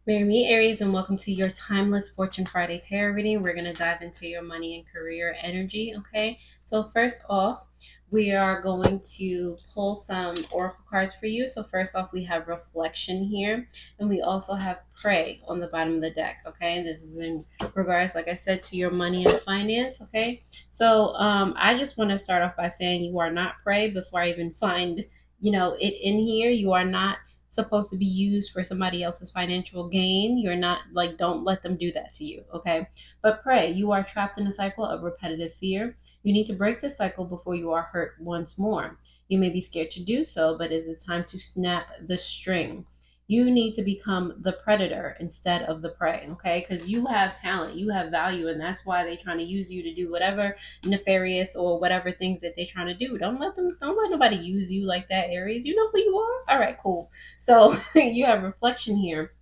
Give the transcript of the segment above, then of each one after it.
Marry me, Aries, and welcome to your Timeless Fortune Friday Tarot reading. We're going to dive into your money and career energy, okay? So first off, we are going to pull some oracle cards for you. So first off, we have reflection here, and we also have pray on the bottom of the deck, okay? This is in regards, like I said, to your money and finance, okay? So I just want to start off by saying you are not prey before I even find, it in here. You are not supposed to be used for somebody else's financial gain. You're not like, don't let them do that to you, okay? But pray, you are trapped in a cycle of repetitive fear. You need to break this cycle before you are hurt once more. You may be scared to do so, but is it time to snap the string? You need to become the predator instead of the prey, okay? Because you have talent, you have value, and that's why they're trying to use you to do whatever nefarious or whatever things that they're trying to do. Don't let nobody use you like that, Aries. You know who you are? All right, cool. So you have reflection here.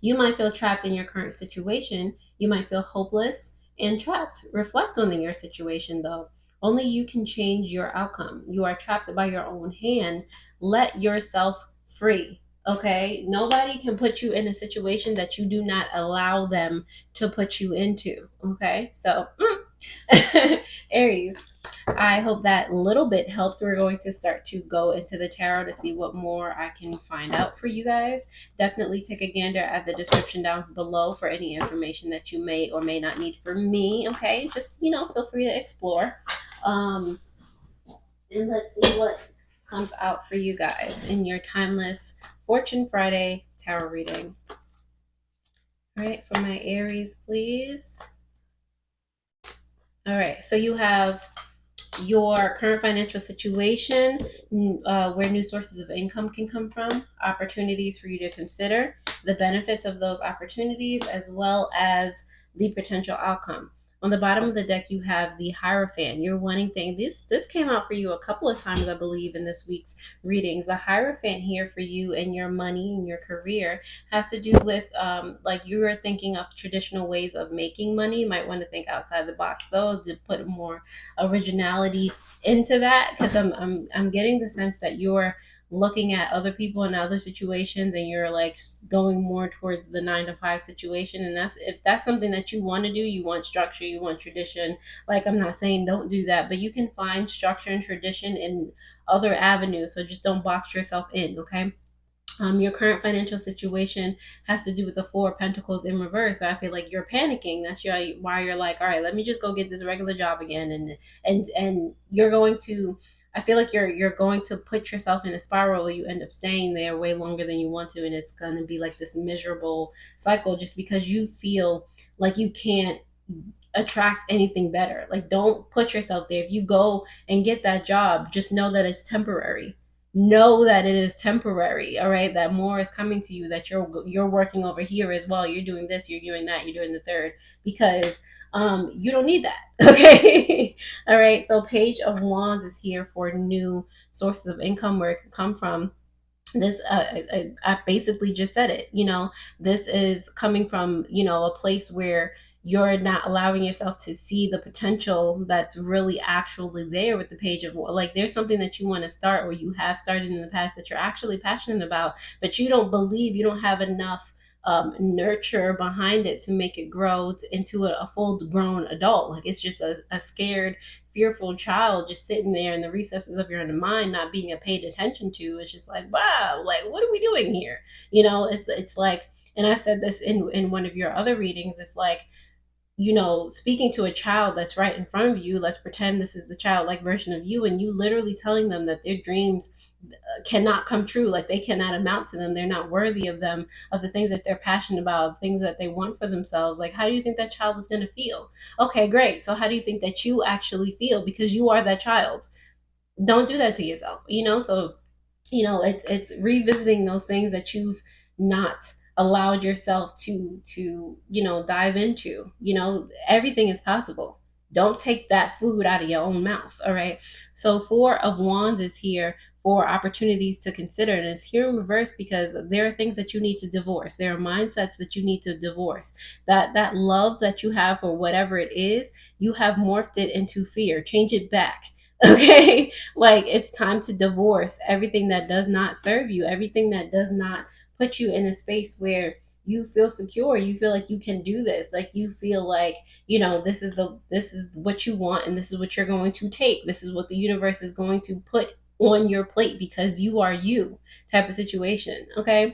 You might feel trapped in your current situation. You might feel hopeless and trapped. Reflect on your situation, though. Only you can change your outcome. You are trapped by your own hand. Let yourself free. Okay? Nobody can put you in a situation that you do not allow them to put you into. Okay? So, Aries, I hope that little bit helped. We're going to start to go into the tarot to see what more I can find out for you guys. Definitely take a gander at the description down below for any information that you may or may not need from me. Okay, just feel free to explore. Um, and let's see what comes out for you guys in your timeless Fortune Friday tarot reading. All right, for my Aries, please. All right, so you have your current financial situation, where new sources of income can come from, opportunities for you to consider, the benefits of those opportunities, as well as the potential outcome. On the bottom of the deck, you have the Hierophant. You're wanting things. This came out for you a couple of times, I believe, in this week's readings. The Hierophant here for you and your money and your career has to do with like you are thinking of traditional ways of making money. You might want to think outside the box, though, to put more originality into that, because I'm getting the sense that you're looking at other people in other situations and you're like going more towards the 9 to 5 situation. And that's, if that's something that you want to do, you want structure, you want tradition. Like, I'm not saying don't do that, but you can find structure and tradition in other avenues. So just don't box yourself in, okay? Your current financial situation has to do with the Four of Pentacles in reverse. I feel like you're panicking. That's why you're like, all right, let me just go get this regular job again, and you're going to. I feel like you're going to put yourself in a spiral where you end up staying there way longer than you want to, and it's going to be like this miserable cycle just because you feel like you can't attract anything better. Like, don't put yourself there. If you go and get that job, just know that it's temporary. Know that it is temporary. All right, that more is coming to you, that you're working over here as well. You're doing this, you're doing that, you're doing the third, because you don't need that. Okay. All right, so Page of Wands is here for new sources of income, where it can come from. This I basically just said it. This is coming from a place where you're not allowing yourself to see the potential that's really actually there with the Page of, like, there's something that you want to start or you have started in the past that you're actually passionate about, but you don't believe, you don't have enough nurture behind it to make it grow into a full grown adult. Like, it's just a scared, fearful child just sitting there in the recesses of your mind, not being paid attention to. It's just like, wow, like, what are we doing here? It's like, and I said this in one of your other readings, it's like, speaking to a child that's right in front of you. Let's pretend this is the childlike version of you, and you literally telling them that their dreams cannot come true, like they cannot amount to them, they're not worthy of them, of the things that they're passionate about, things that they want for themselves. Like, how do you think that child is going to feel? Okay, great. So how do you think that you actually feel, because you are that child? Don't do that to yourself. So it's revisiting those things that you've not allowed yourself to dive into. Everything is possible. Don't take that food out of your own mouth. All right, so Four of Wands is here for opportunities to consider, and it's here in reverse because there are things that you need to divorce. There are mindsets that you need to divorce. That love that you have for whatever it is, you have morphed it into fear. Change it back. Okay, like, it's time to divorce everything that does not serve you, everything that does not put you in a space where you feel secure, you feel like you can do this, like you feel like, you know, this is what you want, and this is what you're going to take, this is what the universe is going to put on your plate because you are you, type of situation. Okay,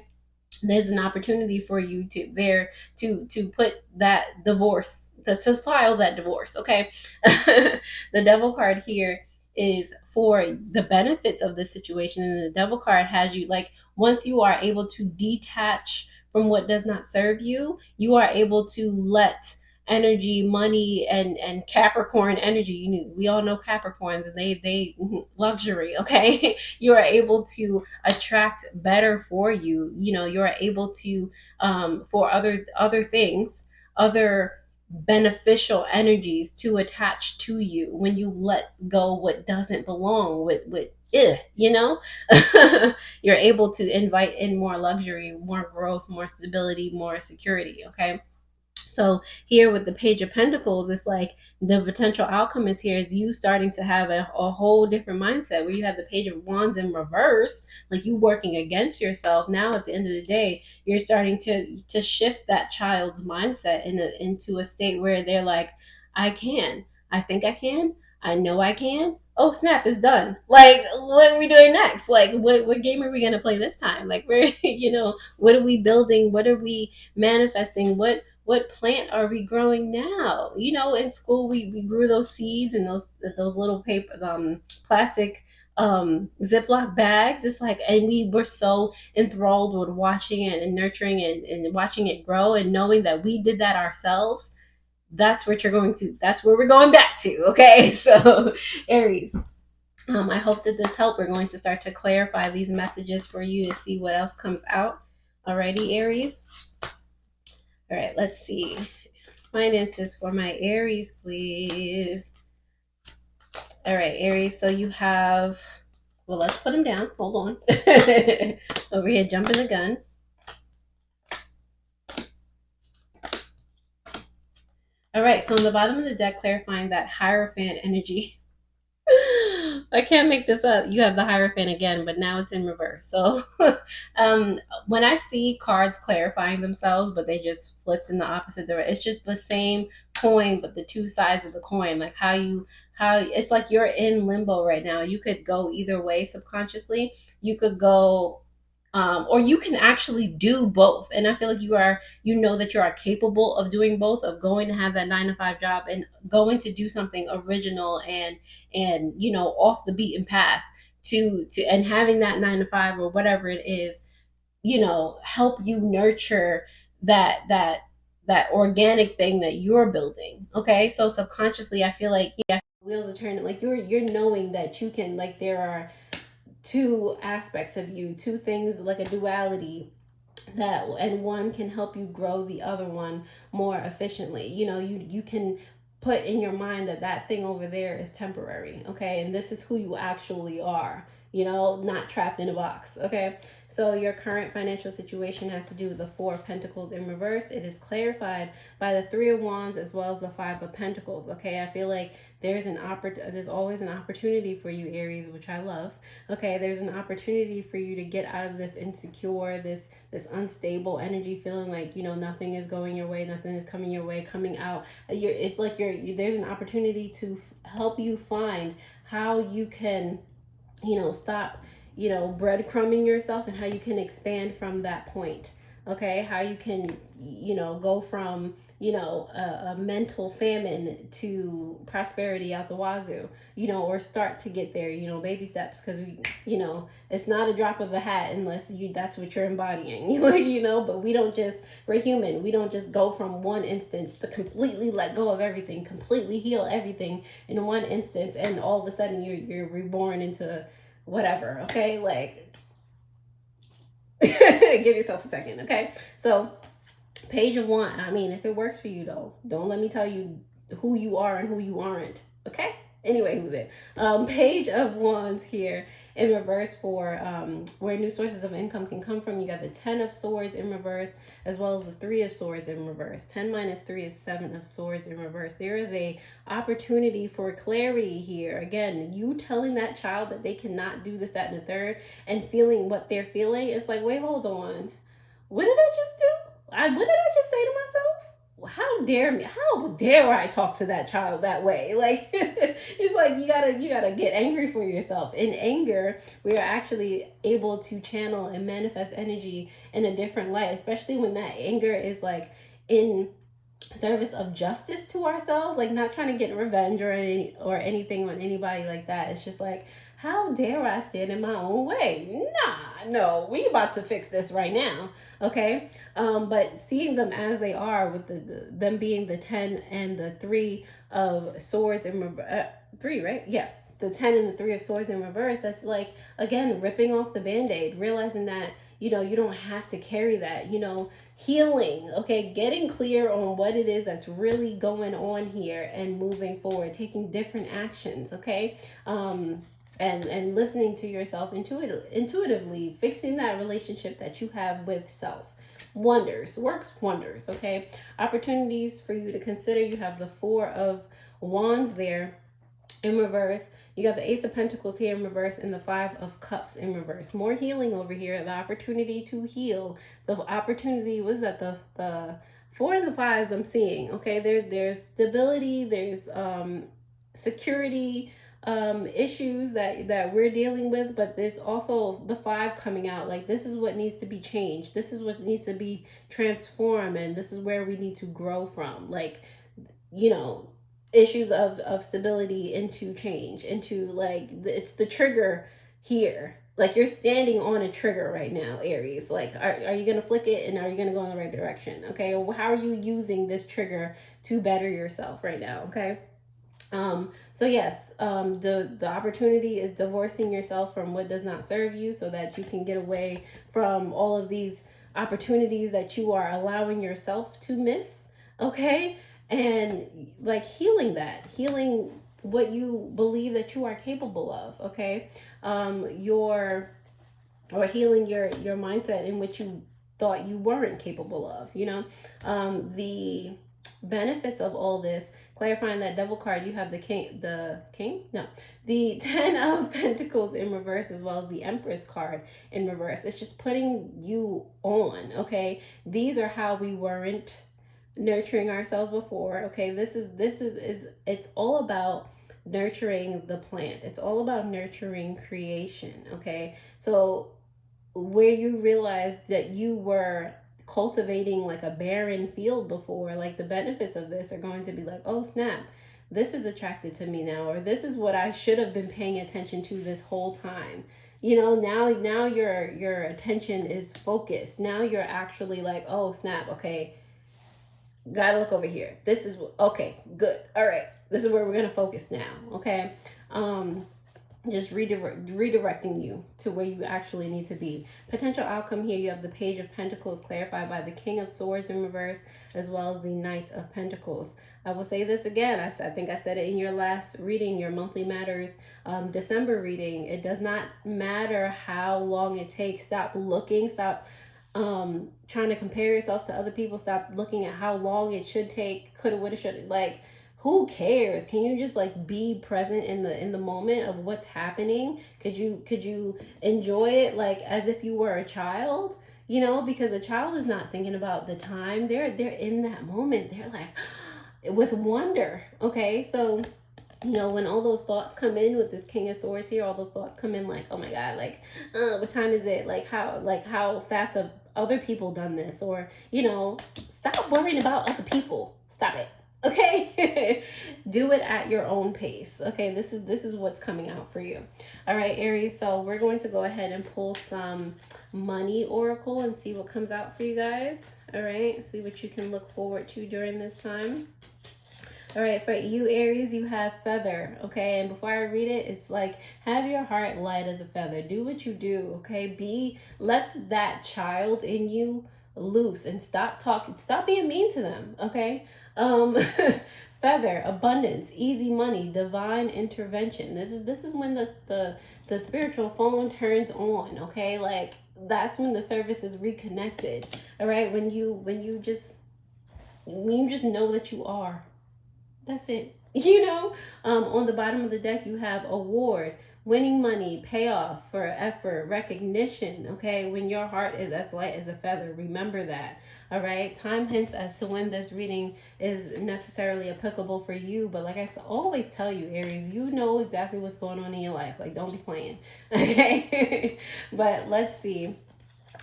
there's an opportunity for you to there to put that divorce, to file that divorce. Okay, the devil card here is for the benefits of this situation, and the devil card has you like, once you are able to detach from what does not serve you, you are able to let energy, money, and Capricorn energy, you know, we all know Capricorns, and they luxury. Okay, you are able to attract better for you. You know, you're able to for other things, other beneficial energies to attach to you when you let go what doesn't belong with you know. You're able to invite in more luxury, more growth, more stability, more security. Okay, so here with the Page of Pentacles, it's like the potential outcome is here is you starting to have a whole different mindset where you have the Page of Wands in reverse, like you working against yourself. Now at the end of the day, you're starting to shift that child's mindset into a state where they're like, I can, I think I can, I know I can. Oh snap, it's done. Like, what are we doing next? Like, what game are we gonna play this time? Like, we're you know, what are we building? What are we manifesting? What plant are we growing now? You know, in school we grew those seeds in those little paper plastic Ziploc bags. It's like, and we were so enthralled with watching it and nurturing it and watching it grow and knowing that we did that ourselves. That's what you're going to, that's where we're going back to. Okay, so Aries, I hope that this helped. We're going to start to clarify these messages for you to see what else comes out. Alrighty, Aries. All right, let's see. Finances for my Aries, please. All right, Aries. So you have, well, let's put them down. Hold on. Over here, jumping the gun. All right, so on the bottom of the deck, clarifying that Hierophant energy. I can't make this up. You have the Hierophant again, but now it's in reverse. So when I see cards clarifying themselves, but they just flipped in the opposite direction, it's just the same coin, but the two sides of the coin. Like how it's like you're in limbo right now. You could go either way subconsciously. You could go or you can actually do both. And I feel like you know that you are capable of doing both, of going to have that 9 to 5 job and going to do something original and you know, off the beaten path to and having that 9 to 5 or whatever it is, you know, help you nurture that organic thing that you're building. Okay, so subconsciously I feel like, yeah, wheels are turning, like you're knowing that you can, like there are two aspects of you, two things, like a duality, that and one can help you grow the other one more efficiently. You know, you can put in your mind that that thing over there is temporary. Okay, and this is who you actually are, you know, not trapped in a box. Okay, so your current financial situation has to do with the Four of Pentacles in reverse. It is clarified by the Three of Wands as well as the Five of Pentacles. Okay, I feel like there's always an opportunity for you, Aries, which I love. Okay, there's an opportunity for you to get out of this insecure, this unstable energy, feeling like, you know, nothing is going your way, nothing is coming your way, coming out. It's like there's an opportunity to help you find how you can, you know, stop, you know, breadcrumbing yourself, and how you can expand from that point. Okay, how you can, you know, go from, you know, a mental famine to prosperity out the wazoo, you know, or start to get there, you know, baby steps, because we, you know, it's not a drop of a hat unless that's what you're embodying. You know, but we're human, we don't just go from one instance to completely let go of everything, completely heal everything in one instance, and all of a sudden you're reborn into whatever. Okay, like give yourself a second. Okay, so Page of Wands. I mean, if it works for you, though, don't let me tell you who you are and who you aren't. Okay. Anyway, who's it? Page of Wands here in reverse for where new sources of income can come from. You got the Ten of Swords in reverse, as well as the Three of Swords in reverse. 10 minus 3 is 7 of Swords in reverse. There is a opportunity for clarity here. Again, you telling that child that they cannot do this, that, and the third, and feeling what they're feeling. It's like, wait, hold on. What did I just do? what did I just say to myself? How dare me? How dare I talk to that child that way? Like, it's like you gotta get angry for yourself. In anger, we are actually able to channel and manifest energy in a different light, especially when that anger is like in service of justice to ourselves, like not trying to get revenge or anything on anybody like that. It's just like, how dare I stand in my own way? Nah, no, we about to fix this right now. Okay. But seeing them as they are, with them being the 10 and the 3 of swords in 3, right? Yeah, the 10 and the 3 of swords in reverse. That's like, again, ripping off the band-aid, realizing that you don't have to carry that, healing, okay, getting clear on what it is that's really going on here and moving forward, taking different actions, okay, and listening to yourself intuitively, fixing that relationship that you have with self. Works wonders, okay. Opportunities for you to consider. You have the 4 of Wands there in reverse. You got the Ace of Pentacles here in reverse and the 5 of Cups in reverse. More healing over here. The opportunity to heal. The opportunity was that the 4 and the 5s I'm seeing. Okay, there's stability. There's security issues that we're dealing with, but there's also the 5 coming out. Like, this is what needs to be changed. This is what needs to be transformed, and this is where we need to grow from. Like, issues of stability into change, into like, it's the trigger here. Like, you're standing on a trigger right now, Aries. Like, are you gonna flick it, and are you gonna go in the right direction? Okay, how are you using this trigger to better yourself right now? Okay. So yes, the opportunity is divorcing yourself from what does not serve you, so that you can get away from all of these opportunities that you are allowing yourself to miss. Okay. And like, healing what you believe that you are capable of. Okay. Or healing your mindset in which you thought you weren't capable of. The benefits of all this, clarifying that Devil card, you have the 10 of Pentacles in reverse, as well as the Empress card in reverse. It's just putting you on. Okay, these are how we weren't nurturing ourselves before. Okay, this is it's all about nurturing the plant. It's all about nurturing creation. Okay, so where you realize that you were cultivating like a barren field before, like, the benefits of this are going to be like, oh snap, this is attracted to me now, or this is what I should have been paying attention to this whole time. Now your attention is focused. Now you're actually like, oh snap, okay, gotta look over here. This is okay, good, all right, this is where we're gonna focus now. Okay. Just redirecting you to where you actually need to be. Potential outcome here, you have the Page of Pentacles clarified by the King of Swords in reverse, as well as the Knight of Pentacles. I will say this again, I think I said it in your last reading, your Monthly Matters December reading. It does not matter how long it takes. Stop looking, stop trying to compare yourself to other people. Stop looking at how long it should take, coulda, woulda, shoulda. Like, who cares? Can you just like be present in the moment of what's happening? Could you enjoy it like as if you were a child? Because a child is not thinking about the time. They're in that moment. They're like with wonder. Okay, so when all those thoughts come in with this King of Swords here, all those thoughts come in like, oh my God, like, what time is it? Like how fast have other people done this? Or, stop worrying about other people. Stop it. Okay. Do it at your own pace. Okay, this is what's coming out for you. All right, Aries, so we're going to go ahead and pull some money oracle and see what comes out for you guys. All right, see what you can look forward to during this time. All right, for you, Aries, you have feather. Okay, and before I read it, it's like, have your heart light as a feather. Do what you do. Okay, let that child in you loose and stop being mean to them. Okay. Feather, abundance, easy money, divine intervention. This is when the spiritual phone turns on. Okay, like, that's when the service is reconnected. All right, when you just know that you are. That's it. On the bottom of the deck, you have award, winning money, payoff for effort, recognition, okay? When your heart is as light as a feather, remember that, all right? Time hints as to when this reading is necessarily applicable for you, but like I always tell you, Aries, you know exactly what's going on in your life. Like, don't be playing, okay? But let's see.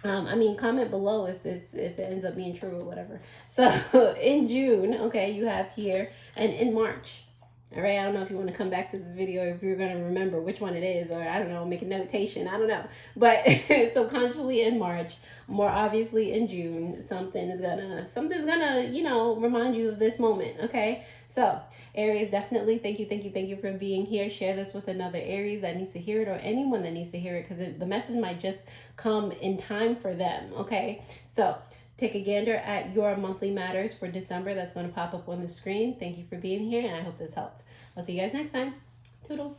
Comment below if it ends up being true or whatever. So in June, okay, you have here, and in March. All right, I don't know if you want to come back to this video, if you're going to remember which one it is, or I don't know, make a notation, I don't know. But subconsciously in March, more obviously in June, something's gonna, remind you of this moment, okay? So Aries, definitely thank you for being here. Share this with another Aries that needs to hear it, or anyone that needs to hear it, because the message might just come in time for them, okay? So take a gander at your monthly matters for December. That's going to pop up on the screen. Thank you for being here, and I hope this helped. I'll see you guys next time. Toodles.